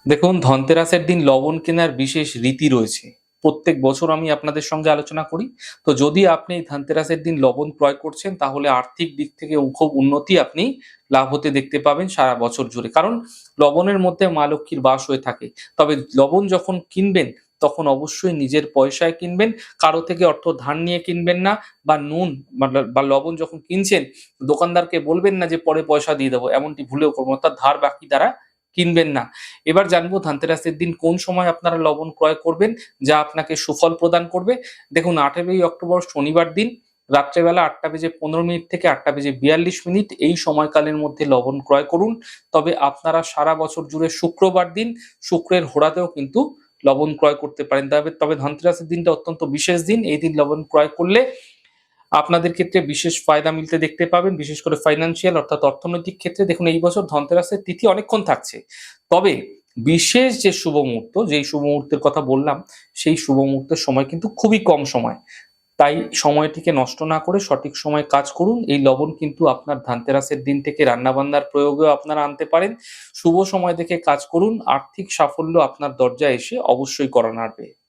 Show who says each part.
Speaker 1: দেখুন, ধনতেরাসের দিন লবণ কেনার বিশেষ রীতি রয়েছে। প্রত্যেক বছর আমি আপনাদের সঙ্গে আলোচনা করি। তো যদি আপনি এই ধনতেরাসের দিন লবণ ক্রয় করছেন, তাহলে আর্থিক দিক থেকে খুব উন্নতি আপনি লাভ হতে দেখতে পাবেন সারা বছর জুড়ে। কারণ লবণের মধ্যে মা লক্ষ্মীর বাস হয়ে থাকে। তবে লবণ যখন কিনবেন, তখন অবশ্যই নিজের পয়সায় কিনবেন। কারো থেকে অর্থ ধার নিয়ে কিনবেন না, বা নুন বা লবণ যখন কিনছেন, দোকানদারকে বলবেন না যে পরে পয়সা দিয়ে দেবো। এমনটি ভুলেও করবেন না। অর্থাৎ ধার বাকি দ্বারা কিনবেন না। এবার জানবো ধনতেরাসের দিন কোন সময় আপনারা লবণ ক্রয় করবেন, যা আপনাকে সুফল প্রদান করবে। দেখুন, 18ই অক্টোবর শনিবার দিন রাত্রেবেলা 8:15 থেকে 8:42 এই সময়কালের মধ্যে লবণ ক্রয় করুন। তবে আপনারা সারা বছর জুড়ে শুক্রবার দিন শুক্রের হোরাতেও কিন্তু লবণ ক্রয় করতে পারেন। তবে ধনতেরাসের দিনটা অত্যন্ত বিশেষ দিন। এই দিন লবণ ক্রয় করলে আপনাদের ক্ষেত্রে বিশেষ ফায়দা মিলতে দেখতে পাবেন, বিশেষ করে ফাইন্যান্সিয়াল অর্থাৎ অর্থনৈতিক ক্ষেত্রে। দেখুন, এই বছর ধনতেরাসের তিথি অনেকক্ষণ থাকছে। তবে বিশেষ যে শুভ মুহূর্ত, যেই শুভ মুহূর্তের কথা বললাম, সেই শুভ মুহূর্তের সময় কিন্তু খুবই কম সময়। তাই সময়টিকে নষ্ট না করে সঠিক সময়ে কাজ করুন। এই লবণ কিন্তু আপনার ধনতেরাসের দিন থেকে রান্নাবান্নার প্রয়োগেও আপনারা আনতে পারেন। শুভ সময় দেখে কাজ করুন। আর্থিক সাফল্য আপনার দরজায় এসে অবশ্যই করা নাড়বে।